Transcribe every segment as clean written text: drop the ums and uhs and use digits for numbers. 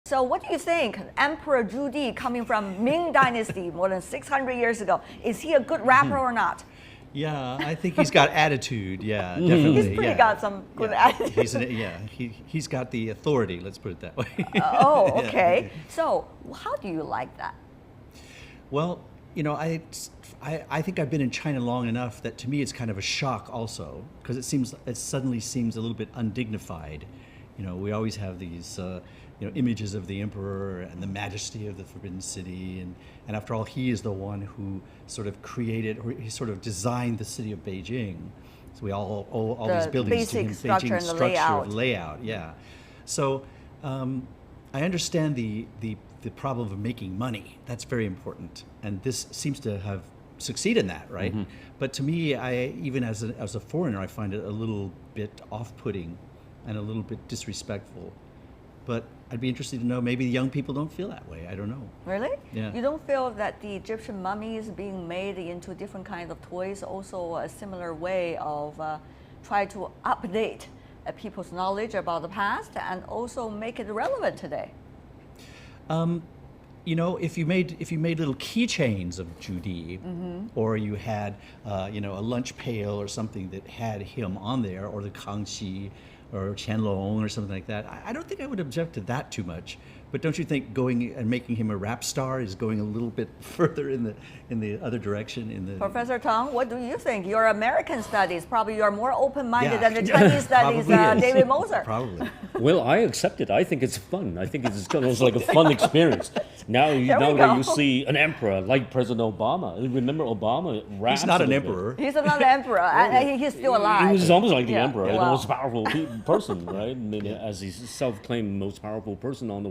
So what do you think? Emperor Zhu coming from Ming Dynasty more than 600 years ago. Is he a good rapper or not? Yeah, I think he's got attitude. Yeah, definitely. He's pretty got some good attitude. He's got the authority. Let's put it that way. Oh, okay. Yeah. So how do you like that? Well, I think I've been in China long enough that to me it's kind of a shock also, because it suddenly seems a little bit undignified. We always have these images of the emperor and the majesty of the Forbidden City, and after all, he is the one who sort of created, or he sort of designed the city of Beijing. So we all owe all these buildings to him. Structure and the layout, yeah. So I understand the problem of making money. That's very important, and this seems to have succeeded in that, right? Mm-hmm. But to me, even as a foreigner, I find it a little bit off-putting and a little bit disrespectful. But I'd be interested to know, maybe the young people don't feel that way. I don't know. Really? Yeah. You don't feel that the Egyptian mummies being made into different kinds of toys also a similar way of try to update people's knowledge about the past and also make it relevant today? If you made little keychains of Zhu, or you had a lunch pail or something that had him on there, or the Kangxi or Qianlong or something like that, I don't think I would object to that too much. But don't you think going and making him a rap star is going a little bit further in the other direction? Professor Teng, what do you think? Your American studies, probably you're more open-minded than the Chinese studies, David Moser. Probably. Well, I accept it. I think it's fun. I think it's kind of like a fun experience. Now that you see an emperor like President Obama. Remember Obama raps? He's not an emperor. He's not an emperor. He's still alive. He was almost like the emperor, the most powerful person, right? I mean, as he's self-claimed most powerful person in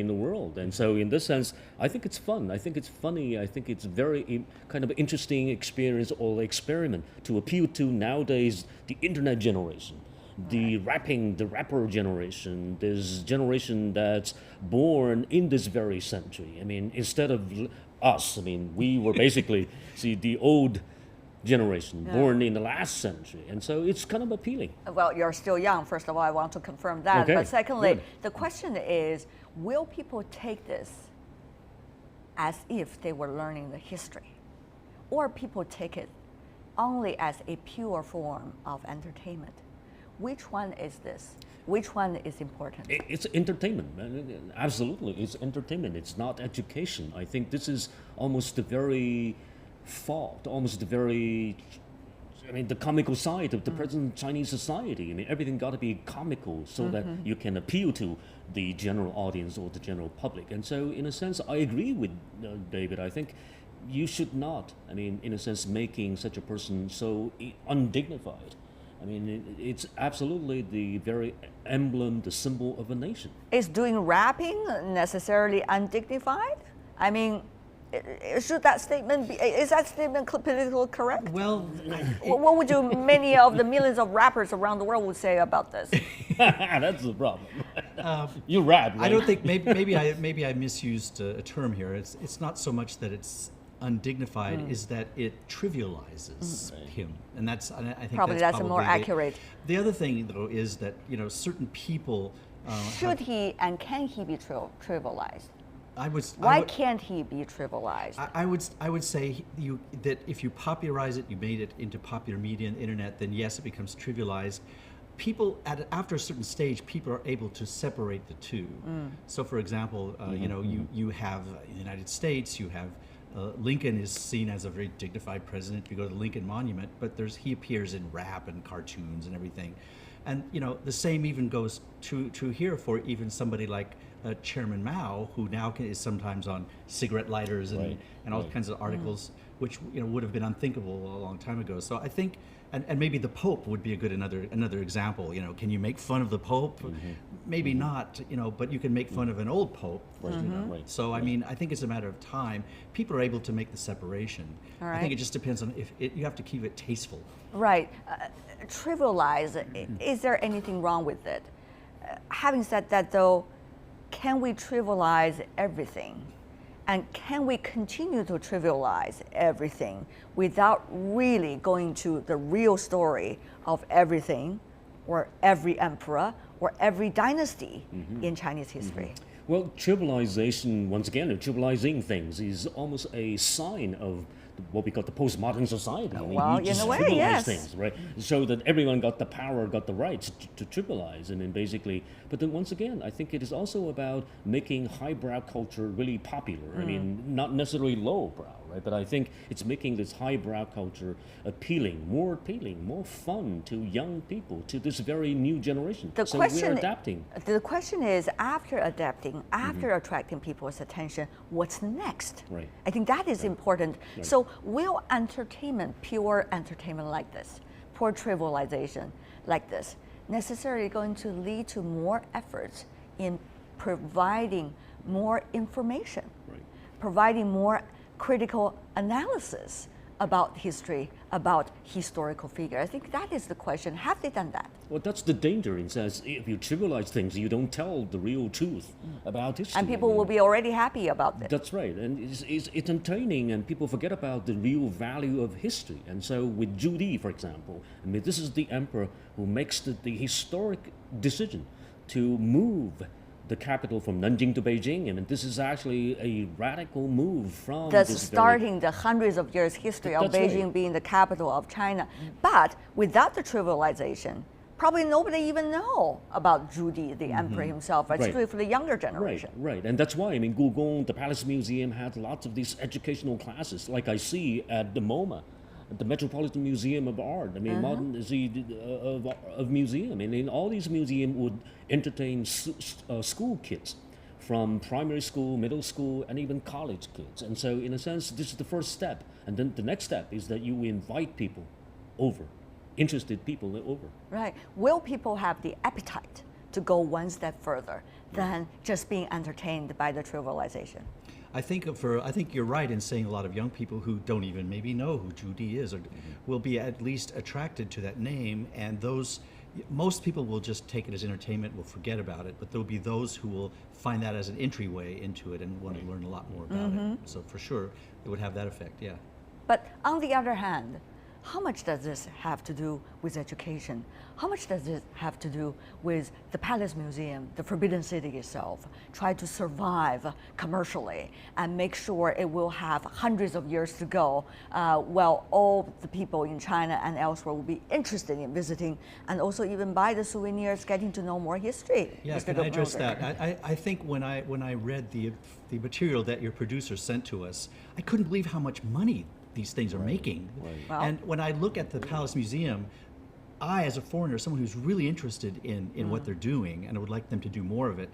the world. And so in this sense, I think it's fun. I think it's funny. I think it's very kind of interesting experience or experiment to appeal to nowadays the internet generation, the rapper generation, this generation that's born in this very century. I mean, instead of us, we were basically, the old generation born in the last century, and so it's kind of appealing. Well, you're still young, first of all, I want to confirm that. Okay. But secondly, Good. The question is, will people take this as if they were learning the history, or people take it only as a pure form of entertainment? Which one is this? Which one is important? It's entertainment, absolutely. It's entertainment. It's not education. I think this is almost the very the comical side of the present Chinese society. Everything got to be comical so that you can appeal to the general audience or the general public. And so, in a sense, I agree with David. I think you should not, in a sense, making such a person so undignified. It's absolutely the very emblem, the symbol of a nation. Is doing rapping necessarily undignified? Should that statement be? Is that statement politically correct? Well, what would many of the millions of rappers around the world would say about this? That's the problem. You rap. Right? I don't think maybe I misused a term here. It's not so much that it's undignified, is that it trivializes him, and I think probably that's more accurate. The other thing, though, is that certain people should he and can he be trivialized? Why can't he be trivialized? I would say that if you popularize it, you made it into popular media and the internet, then yes, it becomes trivialized. People after a certain stage, people are able to separate the two. So, for example, you have in the United States, you have Lincoln is seen as a very dignified president. You go to the Lincoln Monument, but he appears in rap and cartoons and everything. And the same even goes true here for even somebody like Chairman Mao, who now is sometimes on cigarette lighters and all kinds of articles, which would have been unthinkable a long time ago. So I think, and maybe the Pope would be another example. Can you make fun of the Pope? Maybe not. But you can make fun of an old Pope. So I think it's a matter of time. People are able to make the separation. Right. I think it just depends on if you have to keep it tasteful. Right. Trivialize. Is there anything wrong with it? Having said that, though, can we trivialize everything? And can we continue to trivialize everything without really going to the real story of everything, or every emperor, or every dynasty in Chinese history? Well, trivialization, once again, trivializing things is almost a sign of what we call the postmodern society. I mean, Well, you just in a way, trivialize yes. things, right? So that everyone got the power, got the rights to trivialize. I mean, basically, but then once again, I think it is also about making highbrow culture really popular. I mean, not necessarily lowbrow, right? But I think it's making this highbrow culture appealing, more fun to young people, to this very new generation. So we're adapting. The question is, after adapting, after attracting people's attention, what's next? Right. I think that is important. Right. So will entertainment, pure entertainment like this, pure trivialization like this, necessarily going to lead to more efforts in providing more information, Right. providing more critical analysis about history, about historical figures? I think that is the question. Have they done that? Well, that's the danger in sense. If you trivialize things, you don't tell the real truth about history. And people will be already happy about it. That's right, and it's entertaining, and people forget about the real value of history. And so, with Zhu Di, for example, I mean, this is the emperor who makes the historic decision to move the capital from Nanjing to Beijing. I mean, this is actually a radical move from Thus this starting the hundreds of years history of That's right. Beijing being the capital of China. But without the trivialization, probably nobody even know about Zhu Di, the emperor himself, especially for the younger generation. Right, and that's why, I mean, Gugong, the Palace Museum, had lots of these educational classes, like I see at the MoMA, at the Metropolitan Museum of Art. I mean, modern of museum. And in all these museums would entertain school kids from primary school, middle school, and even college kids. And so, in a sense, this is the first step. And then the next step is that you invite people over, interested people over. Right. Will people have the appetite to go one step further than just being entertained by the trivialization? I think you're right in saying a lot of young people who don't even maybe know who Zhu Di is will be at least attracted to that name, and most people will just take it as entertainment, will forget about it, but there'll be those who will find that as an entryway into it and want to learn a lot more about it. So for sure, it would have that effect, yeah. But on the other hand, how much does this have to do with education? How much does this have to do with the Palace Museum, the Forbidden City itself, try to survive commercially and make sure it will have hundreds of years to go while all the people in China and elsewhere will be interested in visiting and also even buy the souvenirs, getting to know more history? Yeah, Mr. can I address Moser? that? I think when I read the material that your producer sent to us, I couldn't believe how much money these things are making. Well- And when I look at the Palace Museum, I, as a foreigner, someone who's really interested in what they're doing and I would like them to do more of it,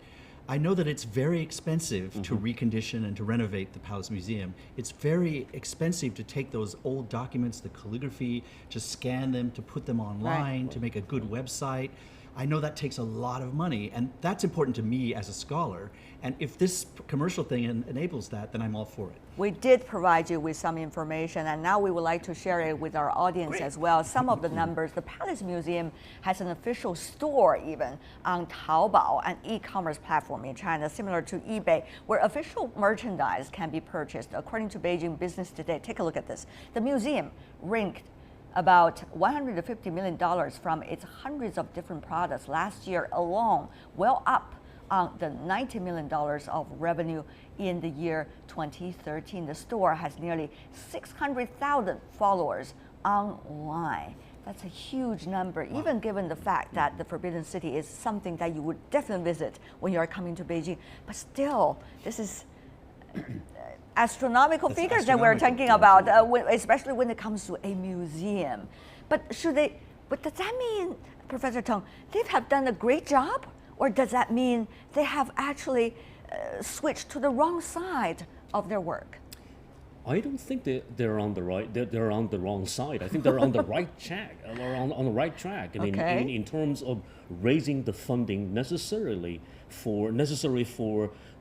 I know that it's very expensive to recondition and to renovate the Palace Museum. It's very expensive to take those old documents, the calligraphy, to scan them, to put them online, to make a good website. I know that takes a lot of money, and that's important to me as a scholar. And if this commercial thing enables that, then I'm all for it. We did provide you with some information, and now we would like to share it with our audience as well. Some of the numbers. The Palace Museum has an official store even on Taobao, an e-commerce platform in China, similar to eBay, where official merchandise can be purchased. According to Beijing Business Today, take a look at this. The museum ranked about $150 million from its hundreds of different products last year alone, well up on the $90 million of revenue in the year 2013. The store has nearly 600,000 followers online. That's a huge number, even given the fact that the Forbidden City is something that you would definitely visit when you are coming to Beijing. But still, this is astronomical That's figures that we're astronomical, talking about, especially when it comes to a museum. But does that mean, Professor Teng, they have done a great job? Or does that mean they have actually switched to the wrong side of their work? I don't think they're on the right. They're on the wrong side. I think they're on the right track. On the right track. I mean, Okay. in terms of raising the funding necessary for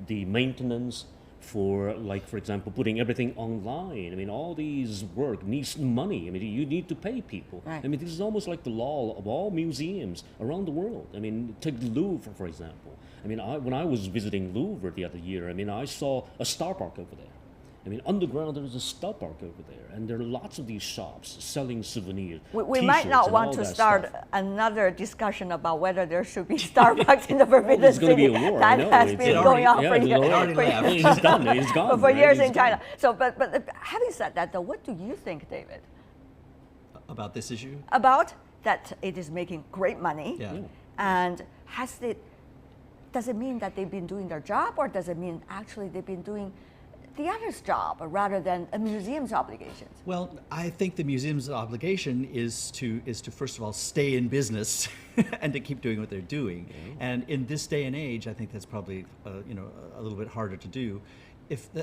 the maintenance, for example, putting everything online. I mean, all these work needs money. I mean, you need to pay people. Right. I mean, this is almost like the law of all museums around the world. I mean, take the Louvre, for example. I mean, when I was visiting Louvre the other year, I mean, I saw a Starbucks over there. I mean, underground, there's a Starbucks over there, and there are lots of these shops selling souvenirs. We might not and want all to that start stuff. another discussion about whether there should be Starbucks in the Forbidden There's going to City. be a war. That I know. has It's been already- going on yeah, for it's years. already for left. years. It's done. It's gone. For right? years It's in gone. China. So, but having said that, though, what do you think, David, About this issue? about that it is making great money? Yeah. And does it mean that they've been doing their job, or does it mean actually they've been doing the other's job rather than a museum's obligations? Well, I think the museum's obligation is to first of all stay in business and to keep doing what they're doing. And in this day and age, I think that's probably a little bit harder to do.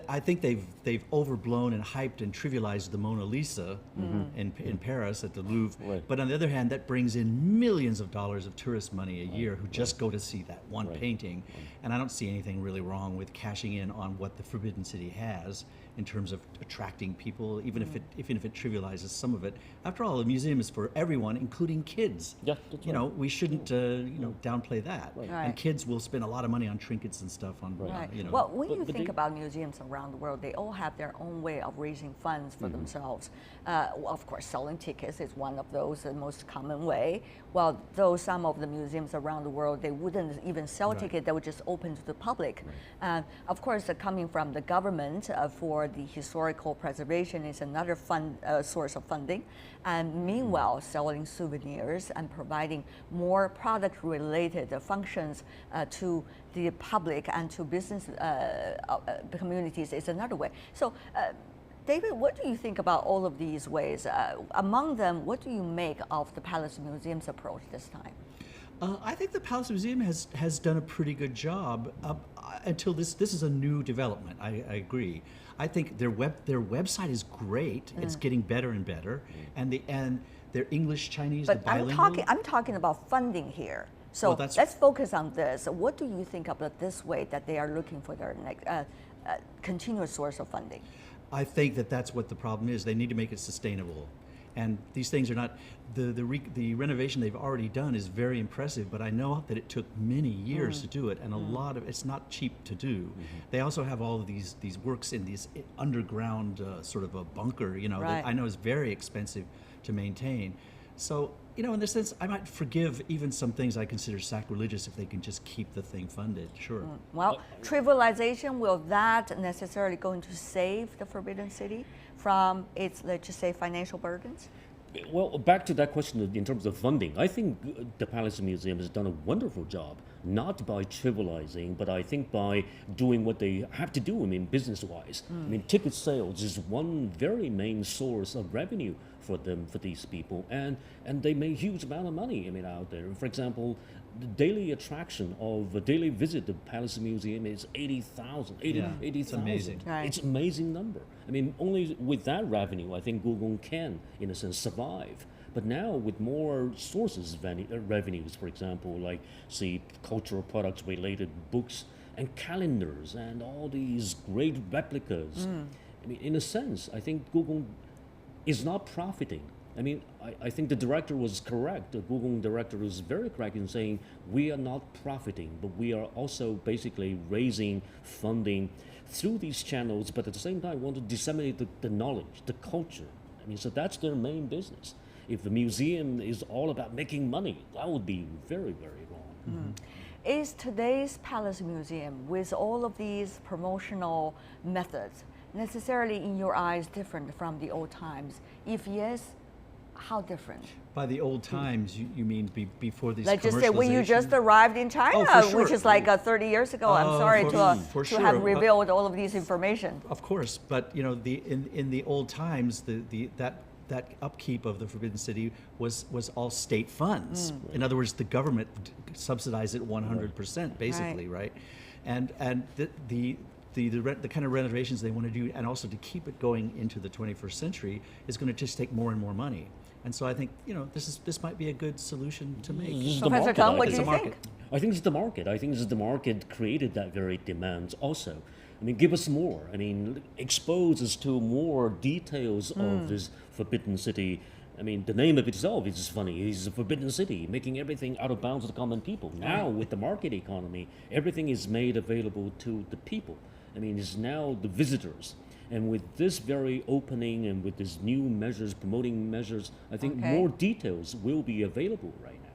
I think they've overblown and hyped and trivialized the Mona Lisa in Paris at the Louvre. Right. But on the other hand, that brings in millions of dollars of tourist money a year who just go to see that one painting. And I don't see anything really wrong with cashing in on what the Forbidden City has in terms of attracting people, even if it trivializes some of it. After all, a museum is for everyone, including kids. Yeah, that's You know, we shouldn't downplay that. Right. And kids will spend a lot of money on trinkets and stuff on Right. you know. Well, when you but think they- about museums around the world, they all have their own way of raising funds for themselves. Of course, selling tickets is one of those, the most common way. Well, though some of the museums around the world, they wouldn't even sell tickets, they would just open to the public. Of course, coming from the government for the historical preservation is another source of funding. And meanwhile, selling souvenirs and providing more product-related functions to the public and to business communities is another way. So, David, what do you think about all of these ways? Among them, what do you make of the Palace Museum's approach this time? I think the Palace Museum has done a pretty good job until this is a new development. I agree. I think their website is great. It's getting better and better, and their English, Chinese, But the bilingual. I'm talking about funding here. So Well, that's- let's focus on this. What do you think about this way that they are looking for their next continuous source of funding? I think that's what the problem is. They need to make it sustainable, and these things are not. The renovation they've already done is very impressive, but I know that it took many years to do it, and a lot of it's not cheap to do. They also have all of these works in these underground sort of a bunker, Right. that I know is very expensive to maintain. So, in this sense, I might forgive even some things I consider sacrilegious if they can just keep the thing funded. Sure. Well, trivialization, will that necessarily going to save the Forbidden City from its, let's just say, financial burdens? Well, back to that question in terms of funding, I think the Palace Museum has done a wonderful job, not by trivializing, but I think by doing what they have to do, business-wise. I mean, ticket sales is one very main source of revenue for them, for these people, and they make huge amount of money, out there. For example, the daily attraction of a daily visit to the Palace Museum is 80,000. Yeah, it's amazing. Right. It's an amazing number. Only with that revenue, I think Google can, in a sense, survive. But now with more sources of revenues, for example, like, say, cultural products related books and calendars and all these great replicas. In a sense, I think Google is not profiting. I think the director was correct. The Google director was very correct in saying we are not profiting, but we are also basically raising funding through these channels, but at the same time want to disseminate the knowledge, the culture. So that's their main business. If the museum is all about making money, that would be very, very wrong. Is today's Palace Museum, with all of these promotional methods, necessarily in your eyes different from the old times? If yes, how different? By the old times, you mean before these Let's just say when you commercialization? just arrived in China, Oh, for sure. which is like 30 years ago. I'm sorry for to sure. have revealed all of these information. Of course, but in the old times, that upkeep of the Forbidden City was all state funds. In other words, the government subsidized it 100%, basically, right? And the kind of renovations they want to do, and also to keep it going into the 21st century, is going to just take more and more money. And so I think this might be a good solution to make. This is the Professor market, Teng, I what do think. you think? I think it's the market. I think it's the market created that very demand also. Give us more. Expose us to more details of this Forbidden City. The name of itself is funny. It's a Forbidden City, making everything out of bounds of the common people. Now, with the market economy, everything is made available to the people. It's now the visitors. And with this very opening and with these new measures, promoting measures, I think Okay. more details will be available right now.